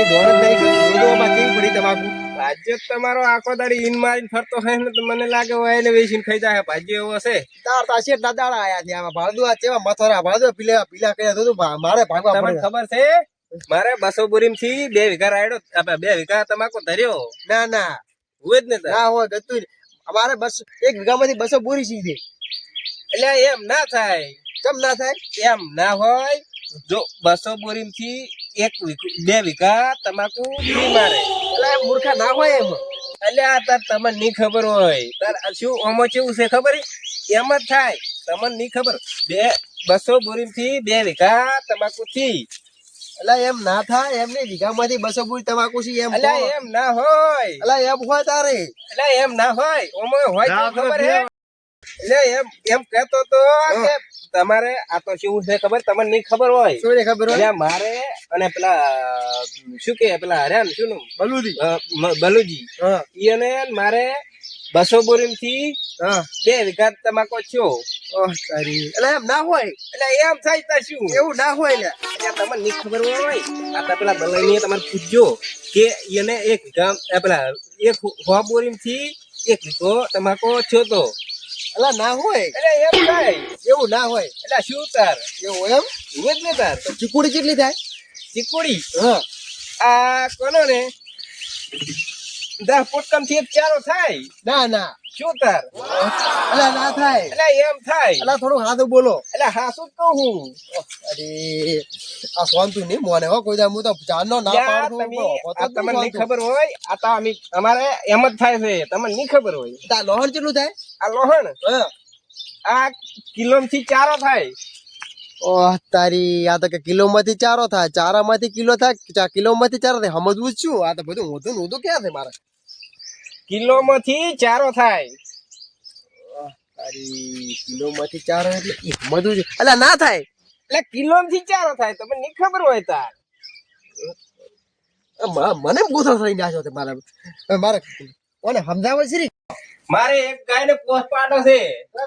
નહીં ધોરણ નહીં રોજોમાં કેવી પડી તમાકુ ભાજ્ય તમારો આખો દાડી ઈન મારીને ફરતો હોય ને તો મને લાગે હોય એને વેચીને ખાઈ જાય ભાજ્ય એવો છે તાર તાશે એટલા દાડા આયા છે આમાં ભાડું આ કેવા મથોરા ભાડું પીલા પીલા કર્યા તો મારે ભાગવા તમને પડે ખબર છે મારે 200 બોરીમ થી 2 વીઘા રાયડો 2 વીઘા તમાકુ ધર્યો ના ના હોય જ ને તાર. ના હોય ગતું અમારે બસ 1 વીઘામાંથી 200 બોરી સીધી એટલે એમ ના થાય કેમ ના થાય એમ ના હોય જો 200 બોરીમ થી 2 વીઘા તમાકુ નહીં મારે એટલે એમ મૂર્ખા ના હોય એમ એટલે આ તાર તમને નહીં ખબર હોય તાર શું આમાં કેવું છે ખબર એમ જ થાય તમને નહીં ખબર 200 બોરીમ થી 2 વીઘા તમાકુ થી એટલે એમ ના થાય એમ નહીં વીઘામાંથી 200 બોરી તમાકુ છે એમ એટલે એમ ના હોય એટલે એમ હોય તારે એટલે એમ ના હોય ઓમાં હોય તો ખબર હે એટલે એમ કહેતો તો કે તમારે આ તો શું છે ખબર તમને નહીં ખબર હોય શું ને ખબર હોય એટલે મારે અને પેલા શું કે પેલા હર્યાન શું નામ બલુજી બલુજી હા એને મારે 200 બોરીમ થી હા 2 વીઘા તમાકો થયો ઓહ તારી એટલે એમ ના હોય એટલે એમ થાય તો શું એવું ના હોય લે એટલે તમને નહીં ખબર હોય આ તો પેલા બલાઈને તમારે પૂછજો કે એને 1 વીઘા પેલા 1 બોરીમ થી 1 વીઘો તમાકો થયો તો એટલે ના હોય એટલે એમ થાય એવું ના હોય એટલે શું તાર એવું એમ હોય જ ને તાર તો ચીકુડી કેટલી થાય ચીકોડી હા આ કોનો ને 10 પોટકમ થી 1 ચારો થાય ના ના શું તાર એટલે ના થાય એટલે એમ થાય એટલે થોડું હાથું બોલો એટલે હાસું જ કહું હું અરે આ સોનતું નહીં મોને હો કોઈ દા હું તો જાનનો ના યાર, પાડું તમને નહીં ખબર હોય આ તો અમારે એમ જ થાય છે તમને નહીં ખબર હોય તા લોહણ કેટલું થાય આ લોહણ હા આ કિલો થી ચારો થાય ઓહ તારી આ તો કે કિલોમાંથી ચારો થાય ચારામાંથી કિલો થાય કિલોમાંથી ચારો થાય સમજવું જ છું આ તો બધું ઊંધું ક્યાં છે મારે કિલો માંથી ચારો થાય તારી કિલોમાંથી ચારો એટલે ઈ સમજવું છે એટલે ના થાય એટલે કિલો થી ચારો થાય તમને નહીં ખબર હોય તાર મને ગોથળ થઈ નાખ્યો છે મારે કોને સમજાવે છે મારે એક ગાય ને પોસ પાડો છે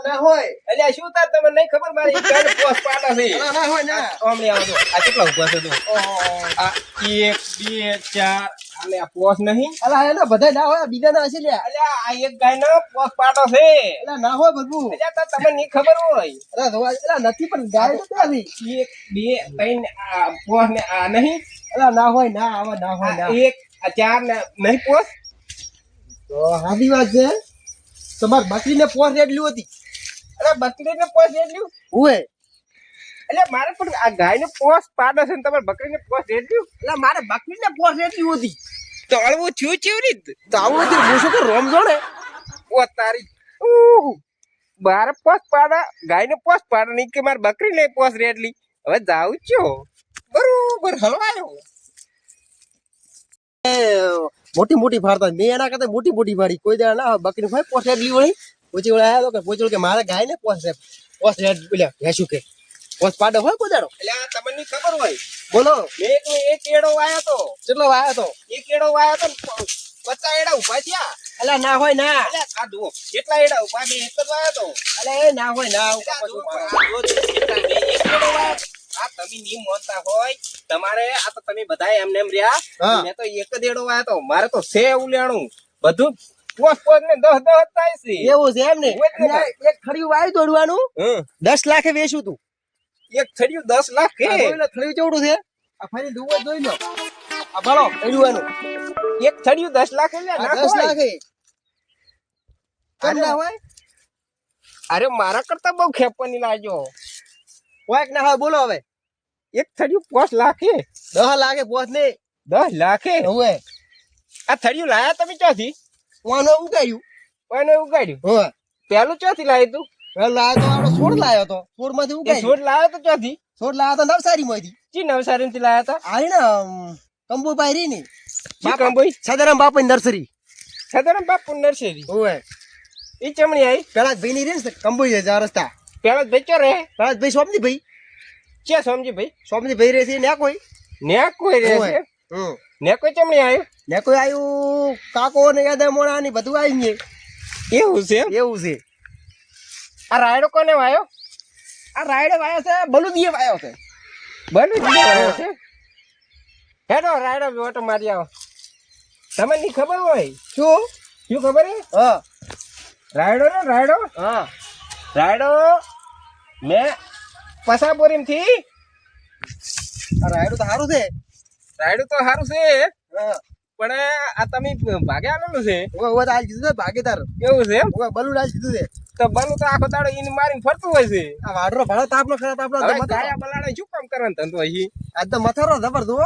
ના હોય એટલે શું તાર તમને નહીં ખબર મારે એક ગાય ને પોસ પાડો છે ના હોય ના આમને આવો આ કેટલા ઉભા છે તું આ 1 2 4 અને આ પોસ નહીં અલા એના બધા ના હોય બીજા ના હશે લ્યા એટલે આ એક ગાય નો પોસ પાડો છે એટલે ના હોય બધું એટલે તાર તમને નહીં ખબર હોય અરે ધોવા એટલે નથી પણ ગાય તો ક્યાંથી 1 2 3 આ પોસ ને આ નહીં અલા ના હોય ના આવા ના હોય ના એક આ 4 ને નહીં પોસ તો હાદી વાત છે તમાર બકરીને પોસ એટલી હતી એટલે બકરી ને પોસ એટલું હોય એટલે મારે પણ આ ગાય ને પોસ પાડો છે ને તમારે બકરી ને પોસ એટલું એટલે મારે બકરીને પોસ એટલી હતી તો અળવું થયું કેવી રીત તો આવું હતું હું શું કરું રમજો ને ઓ તારી બાર પોસ પાડા ગાય ને પોસ પાડો નહીં કે મારે બકરી ને પોસ રેટલી હવે જાઉં છો બરોબર હલવાયો મોટી મોટી ફાડતા મેં એના કરતા મોટી મોટી ફાડી કોઈ દા ના બકરી ભાઈ પોસ એટલી વળી પૂછી વળી આવ્યો તો કે પૂછ્યું કે મારે ગાય ને પોસ રેટ બોલ્યા ભેંસું કે પોસ પાડો હોય કોઈ દાડો એટલે આ તમને ખબર હોય બોલો મેં એક એડો વાયો તો કેટલો આવ્યો તો એક એડો વાયો તો 50 એડા ઉભા થયા એટલે ના હોય ના એટલે આ જુઓ કેટલા એડા ઉભા મેં એક જ વાયો તો એટલે એ ના હોય ના આ તમે નહીં મોનતા હોય તમારે આ તો તમે બધા એમને એમ રહ્યા મેં તો એક જ એડો વાયો તો મારે તો છે ઉલેણું બધું પોસ પોસ ને 10 10 થાય છે એવું છે એમ ને એક ખડિયું વાય દોડવાનું 10 લાખે વેચું તું એક થડિયું 10 લાખ કે ખડિયું કેવડું છે આ ફરી દુવો જોઈ લો આ ભલો દોડવાનું એક થડિયું 10 લાખ એટલે ના 10 હોય. લાખે કેમ ના હોય અરે મારા કરતા બહુ ખેપવાની લાગ્યો હોય કે ના હોય બોલો હવે એક થડિયું 5 લાખ હે 10 લાખે પોસ ને 10 લાખ હે હવે આ થડિયું લાયા તમે ચોથી કોનો ઉગાડ્યું કોને ઉગાડ્યું હોય પેલું ચોથી લાયું તું પેલા તો આપણો છોડ લાયો તો છોડ માંથી એ ઉગાડ્યું છોડ લાયો તો ચોથી છોડ લાયો તો નવસારી માંથી ચી નવસારી થી લાયા હતા આરી ને કંબુભાઈ રી ની ચી કંબોઈ સદારામ બાપા નર્સરી સદારામ બાપુ નર્સરી હોય ઈ ચમણી આવી પેલા ભાઈ ની રે ને કંબુઈ જા રસ્તા પેલા વેચો રે પેલા ભાઈ સોમજી ભાઈ ચે સમજી ભાઈ સોમજી ભાઈ રે છે ને કોઈ ને કોઈ રે છે ને કોઈ ચમણી આવ્યું ને કોઈ આયું કાકો ને યાદા મોણા ની બધું આવી ગયે એવું છે એવું છે આ રાયડો કોને વાયો આ રાયડો વાયો છે બલુદીએ વાયો છે બલુદીએ વાયો છે હેડો રાયડો ઓટો મારી આવો. તમને ની ખબર હોય શું શું ખબર હે? હા રાયડો ને રાયડો હા રાયડો મેં પસાબોરીમથી આ રાયડું તો સારું છે. રાયડો તો સારું છે હા પણ આ તમે ભાગે આવેલું છે હવે હવે તો આજ કીધું છે ભાગીદાર. એવું છે એમ? હવે બલુડ આજ કીધું છે. તો બલું તો આખો દાડો ઈને મારીને ફરતું હોય છે. આ વાડરો ભાડો તાપનો ખરા તાપનો હવે મથારો. કાળિયા બલાડે શું કામ કરવાનો ધંધો હશે? આજ તો મથારો જબર દો.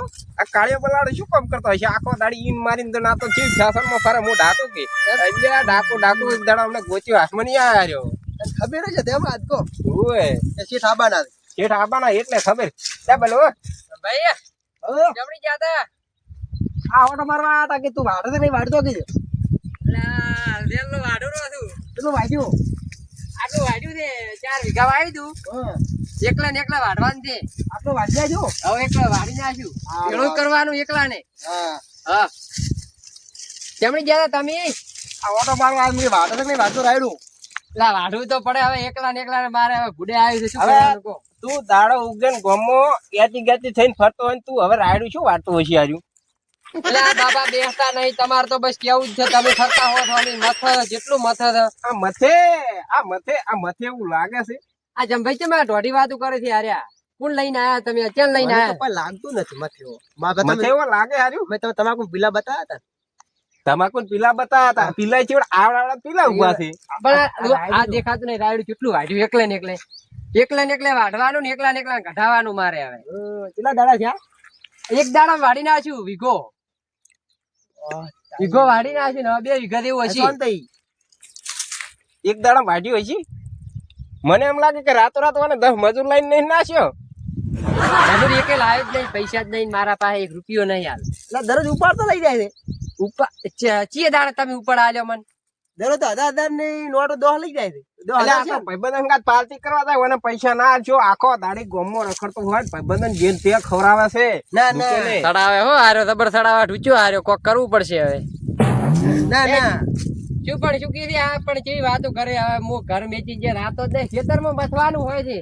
આ કાળિયા બલાડે શું કામ કરતો હશે? આખો દાડી ઈને મારીને તો ના તો ચીજ શાસનમાં ફરે હું ડાકુ કે એટલે ડાકુ એક દાડો અમને ગોચ્યો હાથમાં નહીં આવ્યો. ખબર છે તેમ આજ કો ઓય એ શેઠ આબાના છે. શેઠ આબાના એટલે ખબર ત્યાં બોલો ભાઈ હવે જમણી જાતા આ ઓટો મારવા આયા તા કે તું વાડો છે નહીં વાડતો કે લા હલ્દેલનો વાડો રો છું પેલું વાગ્યું. આટલું વાડ્યું છે 4 વીઘા વાવ્યું તું હા એકલા ને એકલા વાડવાનું છે આટલો વાગ્યા જો. હવે એકલા વાડી નાખ્યું હા, પેલું કરવાનું એકલા ને હા હા જમણી જાતા તમે આ ઓટો મારવા આ મેં વાડો છે નહીં વાડતો રાયડું. લા વાડવું તો પડે હવે એકલા ને મારે હવે ભૂડે આવ્યું છે શું હવે કરવાનું કહો તું દાડો ઉગે ને ગમો એતી થઈને ફરતો હોય ને તું હવે રાયડું શું વાળતો હશે હાર્યું? લા બાબા બેસતા નહીં તમારે તો બસ કેવું જ છે તમે ફરતા હો થોડી મથર જેટલું મથર આ મથે એવું લાગે છે. આ જમભાઈ છે મેં દોઢી વાતું કરે છે હાર્યા કોણ લઈને આયા તમે અચાન લઈને મને તો આયા પણ લાગતું નથી મથ્યો. માં મથે એવો લાગે હાર્યું. મેં તમે તમાકુ પીલા બતાવ્યા હતા. તમાકુ પીલા બતાવ્યા હતા. પીલા ચેવડ આવડા પીલા ઉભા છે. પણ આ દેખાતું નહીં રાયડું કેટલું વાઢ્યું એકલે ને એકલે વાઢવાનું ને એકલા કઢાવાનું મારે હવે કેટલા દાડા થયા? એક દાડા વાડી નાખ્યું વીઘો વાડી નાખ્યું ને હવે 2 વીઘા જેવું હશે શાંત થઈ. એક દાડા વાઢ્યું હશે. મને એમ લાગે કે રાતો રાત મને 10 મજૂર લઈને નહીં નાખ્યો. મજૂર એકે લાવ્યો જ નહીં પૈસા જ નહીં મારા પાસે 1 રૂપિયો નહીં હાલ એટલે દરરોજ ઉપાડતો લઈ જાય છે. ચીએ દાડા તમે ઉપર આલ્યો મન દરરોજ તો 1000 ની નોટો 10 લઈ જાય છે. 10,000 છે. ભાઈબંધ અંગાત પાર્ટી કરવા જાય અને પૈસા ના આલશો આખો દાડી ગોમો રખડતો હોય ભાઈબંધ જેન તે ખવરાવે છે. ના ના મૂકેલે. સડાવે હો હાર્યો જબર સડાવા ઢૂચ્યો હાર્યો કોક કરવું પડશે હવે ના ના શું કીધી આ પણ કેવી વાતો કરે હવે હું ઘર મેચી જે રાતો જ નહીં ખેતરમાં બસવાનું હોય છે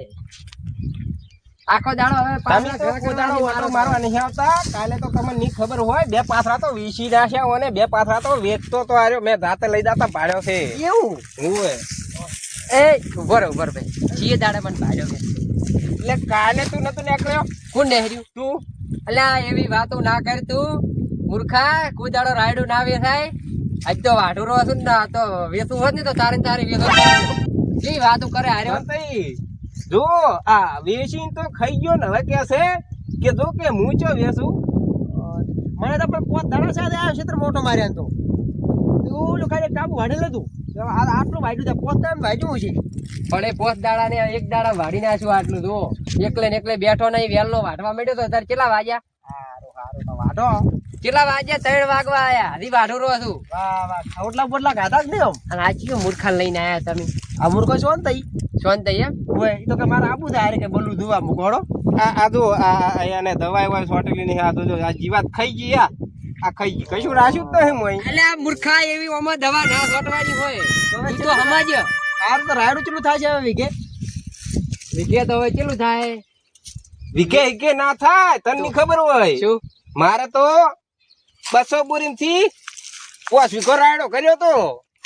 આખો દાડો હવે તમે પાછા તો ઘર પોતાનો કરવાની વાટો મારો મારવા નહીં આવતા. કાલે તો તમને નહીં ખબર હોય 2 પાથરા તો વીસી નાખ્યા અને 2 પાથરા તો વેચતો તો આર્યો મેં રાતે લઈ જતા પાડ્યો છે. એવું ઓય. એ ઉભર ભાઈ ચીએ દાડે મને ભાડ્યો કે એટલે કાલે તું નતો નીકળ્યો કોણ નહેર્યું તું અલ્યા એવી વાતો ના કર તું મૂર્ખા કોઈ દાડો રાયડું ના વેચાય આજ તો વાઢુરો હશું ને તો વેચવું હોત ને તો તારે વેચો કેવી વાતો કરે હાર્યો તઈ જો આ વેચીને તો ખાઈ ગયો ને હવે કે છે કે જો કે હું ચો વેચું. મને તો પણ 5 દાડા સાથે આ ક્ષેત્ર મોટો માર્યા તો ઓલું ખાલી ટાપુ વાઢેલ હતું. આટલું વાઢ્યું છે 5 દાડા વાઢ્યું છે. પણ એ 5 દાડા ને 1 દાડા વાઢી નાખ્યું આટલું જો એકલે ને એકલે બેઠો નહીં વેલનો વાઢવા માંડ્યો તો તારે કેટલા વાગ્યા સારું તો વાઢો. કેટલા વાગ્યા 3 વાગવા આયા હજી વાઢુરો હતું વાહ વાહ ખાવટલા બોટલા ખાધા જ નહીં આમ. અને આ ચિયો મૂર્ખા લઈને આયા તમે આ મૂર્ખો છો ને તઈ સોન તઈ એમ હોય એ તો કે મારે આબુ થાય કે બોલું દુવા મૂકોડો. આ જો એને દવાઈ હોય સોટેલી નહીં. આ જો આ જીવાત ખાઈ ગઈ આ ખાઈ ગઈ કશું રાખ્યું જ નહીં મોય. એટલે આ મૂર્ખા એવી ઓમાં દવા ના છોટવાની હોય ઈ તો સમજ્યો હાર તો રાયડું ચેટલું થાય છે હવે વીઘે? વિગે તો હવે કેટલું થાય વીઘે ના થાય તને ખબર હોય. શું મારે તો 200 બોરી થી 5 વીઘો રાયડો કર્યો તો.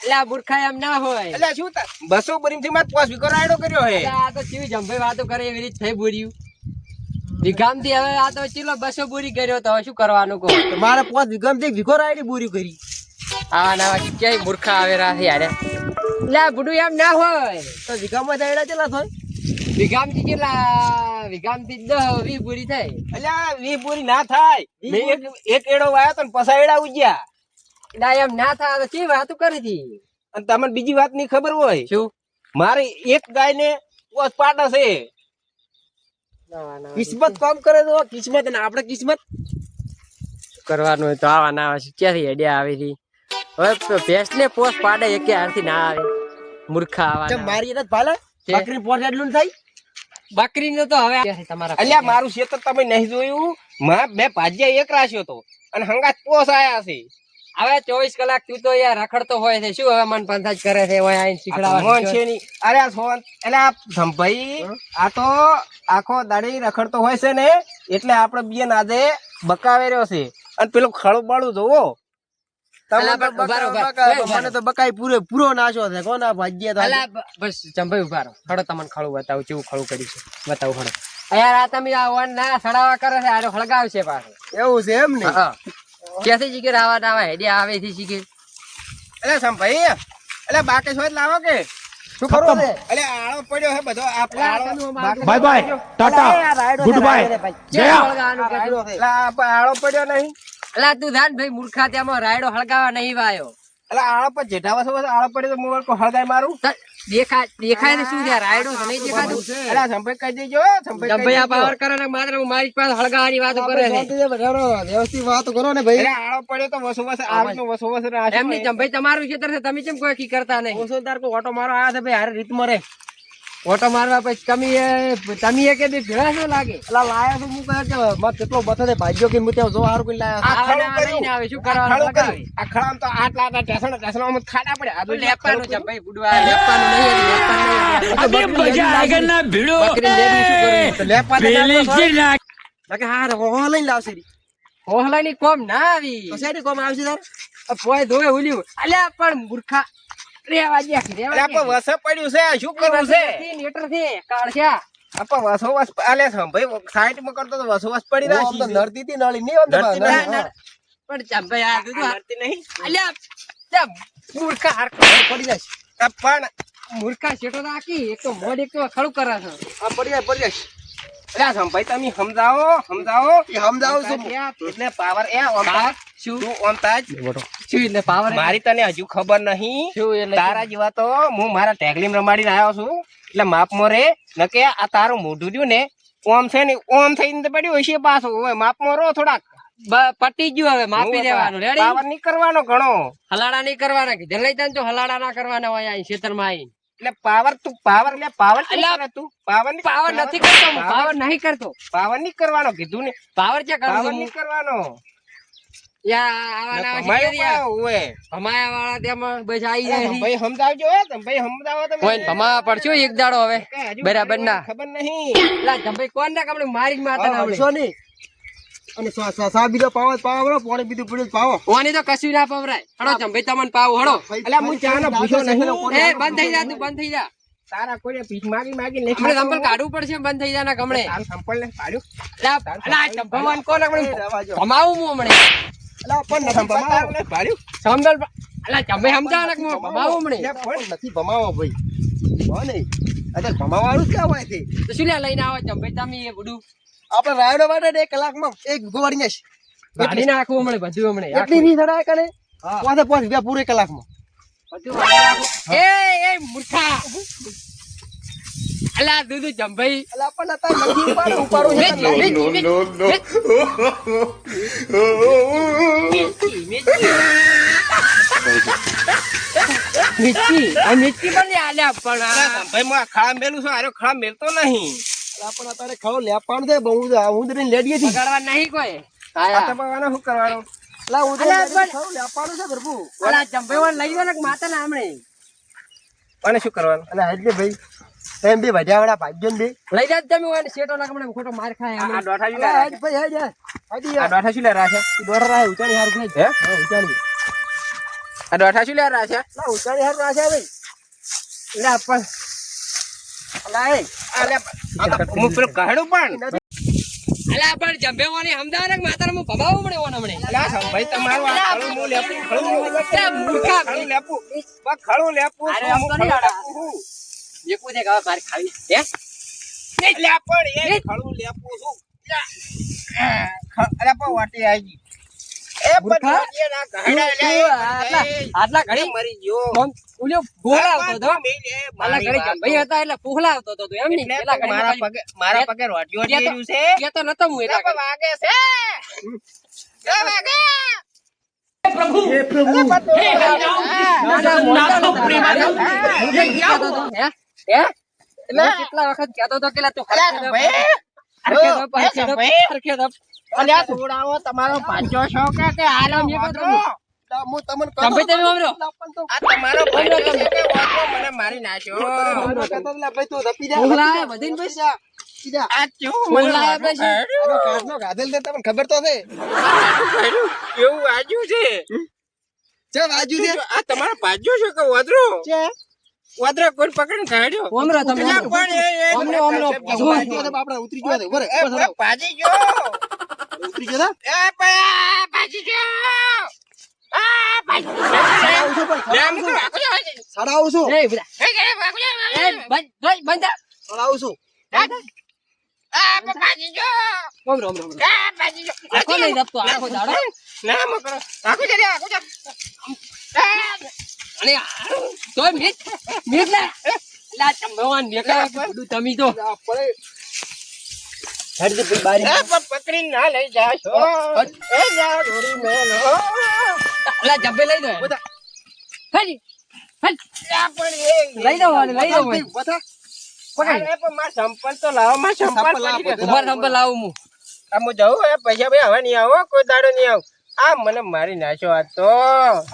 એટલે આ મૂર્ખા એમ ના હોય એટલે શું 200 બોરી થી મારે 5 વીઘો રાયડો કર્યો હે. એટલે આ તો કેવી જંભાઈ વાતો કરે એવી રીત થઈ બોર્યું વિગામથી હવે આ તો ચીલો 200 બોરી કર્યો તો હવે શું કરવાનું કહો તો મારે 5 વીઘામાં એક વીઘો રાયડી પૂરી કરી. આવા નવા ક્યાંય મૂર્ખા આવેલા છે યાર એટલે આ બુડું એમ ના હોય તો વીઘામાં રાયડા ચેલા થાય? વિગામથી કેટલા વિગામથી 10 20 બોરી થાય એટલે આ 20 બોરી ના થાય. મેં એક એડો વાયો તો ને પસા એડા ઉજ્યા. એટલે એમ ના થાય તો કેવી વાતો કરી હતી અને તમને બીજી વાત ની ખબર હોય શું મારે એક ગાય ને પોસ પાડા છે. કિસ્મત કામ કરે તો કિસ્મત ને આપણે કિસ્મત કરવાનું હોય તો આવા ના આવે ક્યાંથી આઈડિયા આવી હતી હવે ભેંસ ને પોસ પાડે એકે હારથી ના આવે મૂર્ખા આવા ચમ મારી એને ભાલે કે? બકરી પોટ એટલું થાય. બકરી ને તો હવે તમારા અલ્યા મારું ખેતર તમે નહીં જોયું. મેં 2 ભાજ્યા એક રાખ્યો તો અને હંગાત પોસ આયા છે. હવે 24 કલાક તું તો યાર રખડતો હોય છે શું હવે મન પંથાજ કરે છે ઓય આઈને શીખડાવા મોહન છે ની અરે આ સોન એટલે આ ધમભાઈ આ તો આખો દાડી રખડતો હોય છે ને એટલે આપણે બેન આજે બકાવે રહ્યો છે અને પેલું ખળું બાળું જોવો અલા, પણ ઉભા રહો, ઉભા રહો. મને તો બકાઈ પૂરો નાશો છે કોના ભાગ્ય હતા અલા, બસ જંભાઈ ઉભા રહો ખડો તમને ખળું બતાવું કેવું ખળું કર્યું છે બતાવું ખડો યાર આ તમે આ વન ના સડાવા કરે છે આરો હળગાવશે પાછો એવું છે એમ ને હા ક્યાંથી શીખે આવા ના હેડી આવે થી શીખે એટલે સંભાઈ એટલે બાકી હોય લાવો કે શું કરો છે એટલે આળો પડ્યો હે બધો આ આળો bye bye tata good bye ગયા એટલે આ આળો પડ્યો નહીં અલા તું જાન ભાઈ મૂર્ખા ત્યાંમાં રાયડો હળગાવા નહીં વાયો એટલે આળો પર જેઠા વસો આળો પડ્યો તો મોબાઈલ કો હળગાય મારું દેખાય ને શું છે રાયડો છે નહીં દેખાતું એટલે સંભાઈ કહી દેજો જંભાઈ આ પાવર કરે ને માત્ર મારી પાસે હળગાવાની વાતો કરે છે વ્યવસ્થિત વાતો કરો ને ભાઈ એટલે આળો પડ્યો તો વસો વસ આવનો વસો વસ રાશો એમની જંભાઈ તમારું ક્ષેત્ર છે તમે કેમ કોઈ કી કરતા નહીં ઓસોદાર કો ઓટો મારો આયા છે ભાઈ હારે રીત મરે ઓટો મારવા પછી તમે કે બે ભેળા શું લાગે અલા લાયા તો હું કહે કે મત કેટલો બતો છે ભાગ્યો કે હું ત્યાં જો હારું કોઈ લાયા આ ખળું આવા કર્યું. નહીં આવે શું કરવાનું લગાવી આ ખળામ તો આટલા ટેસણ ખાડા પડ્યા આ લેપવાનું જંભાઈ બુડવા લેપવાનું નહીં લેપવાનું નહીં મજા આગળ ના ભીડો બકરી લેવી શું કરવું તો લેપા પેલી છે ના લાગે હારે હો લઈને લાવશે રી ઓહલાની કોમ ના આવી તો શેરી કોમ આવશે તાર આ પોય ધોવે ઉલ્યું અલ્યા પણ મૂર્ખા રેવા દે એટલે આપણે વસે પડ્યું છે શું કરવું છે નેટર છે કાળશા આપણે વસો વસ આલે સંભાઈ સાઈડ માં કરતો તો વસો વસ પડી આમ તો રાશી નડતી હતી નળી નહીં આમ તો નડતી નળી. નહીં. પણ જંભાઈ આ દૂધ નડતી નહીં અલ્યા તે મૂર્ખા હરખો પડી જાય આ પણ મૂર્ખા શેટો રાખી એક તો મોઢ એક તો ખડું કરે છે આ પડી જાય એટલે આ સંભાઈ તમે સમજાવો એ સમજાવું છું એટલે પાવર એ ઓમ પાવર શું તું ઓમ તાજ શું એટલે પાવર મારી તને હજુ ખબર નહીં શું એટલે તારા જેવા તો હું મારા ટેગલીમ રમાડીને આવ્યો છું એટલે માપ મોરે નકે આ તારું મોઢું રહ્યું ને ઓમ છે ને ઓમ થઈને પડ્યું હશે પાછું હવે માપ મોરો થોડાક પટી ગયું હવે માપી દેવાનું રેડી પાવર નહીં કરવાનો ઘણો હલાડા નહીં કરવાના કીધું લઈ તને તો હલાડા ના કરવાના હોય અહીં ખેતરમાં આવીને એટલે પાવર તું પાવર એટલે પાવર અલા, તું પાવર ની પાવર નથી કરતો હું, પાવર નહીં કરતો પાવર નહીં કરવાનો કીધું ને પાવર ચેક કરું પાવર છું નહીં કરવાનો યા ભમાયા વાળા તેમાં બસ આવી જાય છે. ભાઈ સમજાવજો ભાઈ સમજાવો તમે કોઈ ને ભમાવા પડશો એક દાડો હવે કે હજુ બરાબર ના ખબર નહીં લા જંભાઈ કોણ ના કમણે મારી જ માતા ના આવશો નહીં અને સા બીજો પાવો પાવો પાણી બીજું પડ્યું પાવો ઓની તો કશું ના પવરાય હડો જંભાઈ તમને પાવ હડો અલ્યા હું ચાનો ભૂસ્યો નહીં એ બંધ થઈ જા તું બંધ થઈ જા તારા કોઈને પીઠ માગી નહીં હમણે સંપલ કાઢવું પડશે બંધ થઈ જા ના કમણે તારું સંપલ ને પાડ્યું લા ભગવાન કોણ કમણે ભમાવું હું હમણે અલા પણ નથી ભમાવો તારું ને પાડ્યું સમજલ અલા જંભાઈ સમજાવ ને હું ભમાવું હમણે એટલે પણ નથી ભમાવો ભાઈ હો નહીં અરે ભમાવાનું ક્યાં હોય છે તો શું લે લઈને આવો જંભાઈ તમે એ બધું આપણે રાયડો માટે 1 કલાકમાં એક ગોવાડી નાખ ગાડી નાખવું હમણે બધું હમણે એટલી ની સડાય કરે પાછે પાંચ રૂપિયા પૂરે કલાકમાં બધું વાળી નાખું. એ મૂર્ખા અલા દૂધ જંભાઈ અલા પણ અત્યારે નથી ઉપાડું છે મિર્ચી આ મિર્ચી પણ લે આલ્યા પણ આ ભાઈ હું આ ખાડા મેલું છું આરો ખાડા મેલતો નહીં અલા પણ અત્યારે ખાવ લેપાણ છે બહુ હું તો લેડીએ થી બગાડવા નહીં કોઈ આ આયા તપાવવાનો શું કરવાનું અલા હું તો અલા પણ- ખાવ લેપાણું છે પ્રભુ અલા જંભાઈ વાળા લઈ ગયો ને માતા ના હમણે અને શું કરવાનું અલા એટલે ભાઈ એમ બે વઢિયાવાળા ભાગ્યો ને બે લઈ જા તમે હોય ને શેટો ના કમણે ખોટો માર ખાય આ હમણે દોઠા શું અલા લે હેડ ભાઈ હેડ યાર હાડી આ યાર દોઠા શું લે રાશે દોડર રાય ઉચાણી હારું ખાઈ હે હા ઉચાણી આ દોઠા શું લે રાશે અલા ઉચાણી હારું રાશે ભાઈ લે પણ અલા એ અલે આ તો હું પેલું કહેડું પણ અલા પણ જંભે વાળી સમજાવ ને માતા હું ભમાવું હમણે ઓન હમણે અલા ભાઈ તમારું આ ખળું હું લેપું અલા મૂર્ખા ખળું લેપું બા ખળું લેપું અરે હું આમ તો નહીં ખળું આડા. લેપું હું. એકું દે ગાવા મારી ખાવી હે એટલે આ પણ એ ખળું લેપું છું અરે પણ વાટી આવી ગઈ એ પણ મૂર્ખા? વાટીએ ના કહેડા લે આટલા ઘડી મરી ગયો કોમ ઉલ્યો બોલાવતો તો એ આલા ઘડી જંભાઈ હતા એટલે પુખલાવતો તો તું એમ નહીં એટલે પેલા તો ઘડી મારા પગે રોટિયો કે તો- જેર્યું છે કે તો નતો હું એટલા એટલે વાગે છે એ વાગે કેટલા વખત કહેતો તો કે લા તું અલ્યા હરખે ભાઈ દપ, હરખે દપ, ભાઈ. હરખે દપ. અલ્યા થોડાવો તમારો પાછો શોખ હે કે હાલો મેં મોટો કીધું. હું તમને કહું તમે તમે આમ રહો. આ તમારો ભાઈઓ છે કે ઓટલો મને મારી નાખ્યો ભાઈ તું ધપી જા મોકલાય બધીને પૈસા. સીધા આ કેવું મને મોકલાય પૈસા. આનો કાચનો ગાધેલ છે તમને ખબર તો છે કેવું વાજ્યું છે ચા બાજુ છે આ તમારો ભાજ્યો છે કે વાદરો છે વાદરા કોઈ પકડીને કાઢ્યો આમ રહો તમે અલ્યા આમ રહો. પણ આમ રહો, આમ રહો. આપણે ઉતરી ગયો બરે ભાજી ગયો ઉતરી ગયો ભાજી ગયો ભાજી આવું છું સાડા આવું છું એ બધા. એ બંધ બંધ થા. સાડા આવું છું ભાજી ગયો આમ રહો, આમ રહો, આમ રહો. ભાજી ગયો આખો નહીં દબતો, આખો દાડો. ના મકરો આખું જરી આખું જા અને તોય મીઠ લે. લા ચંબવાન મેકા બધું તમે તો. હેડ દે બારી પકડી ના લઈ જાશો એ જા રોડી મેલો લા જબ્બે લઈ દો. હાજી હાજ પણ લઈ દો વાલે, લઈ દો ભાઈ. બતા પકડ. અરે પણ માર સંપલ તો લાવો માર સંપલ સંપલ લાવો, પડી ગયો. ઉભા સંપલ લાવું હું. આ હું જાઉં એ પૈસા ભાઈ હવે નહીં આવો કોઈ દાડો નહીં આવ આ મને મારી નાખ્યો આ તો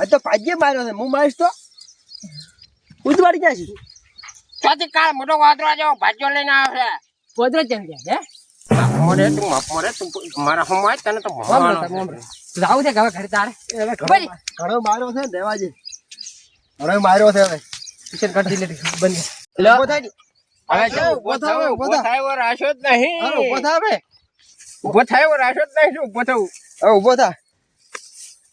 આ તો ભાગ્ય માર્યો છે હું મારીશ તો ઉદવાડી ક્યાં છે સાથી કાળ મોટો વાદરો જાવ ભાજ્યો લઈને આવે પોદરો ચમ ગયા મોરે તું મારા હમાય તને તો હે ભણવાનો જાવું છે કે હવે ઘરે તારે ભાઈ ઘણો માર્યો છે દેવાજી ઘણો માર્યો છે હવે કિચન કાઢી લે બંધ. ઉભો થાય હવે જો ઉભો થાવ, ઉભો થાવ. થાય એવો રાશો જ નહીં અરે ઉભો થા હવે ઉભો થાય એવો રાશો જ નહીં શું ઉભો થવું હવે ઉભો થા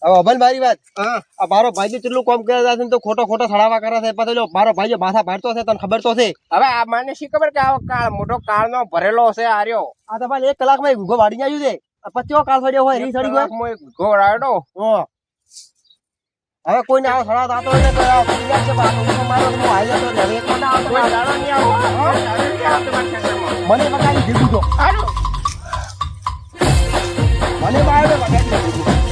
હવે અભલ મારી વાત હા આ મારો ભાઈ કેટલું કામ કરે છે ને તો ખોટો ખોટો સડાવા કરે છે પછી લો મારો ભાઈ માથા ભાડતો છે તને ખબર તો છે હવે આ મને શી ખબર કે આવો કાળ મોટો કાળનો ભરેલો છે આર્યો આ તો ભાઈ 1 કલાકમાં ભૂગો વાડી આવ્યું છે આ પચ્ચો કાલ સડ્યો હોય રી સડી ગયો ઘોડાડો હો હવે કોઈને આવો સડા દાતો એટલે તો આવો પડી જાય છે બાપ હું મારો હું આવી જતો એટલે હવે કોને આવતો કોઈ દાડો નહીં આવો હો, દાડો નહીં આવો તમારા ખેતરમાં. મને બગાડી દીધું તો હારું. મને બાયો બગાડી દીધું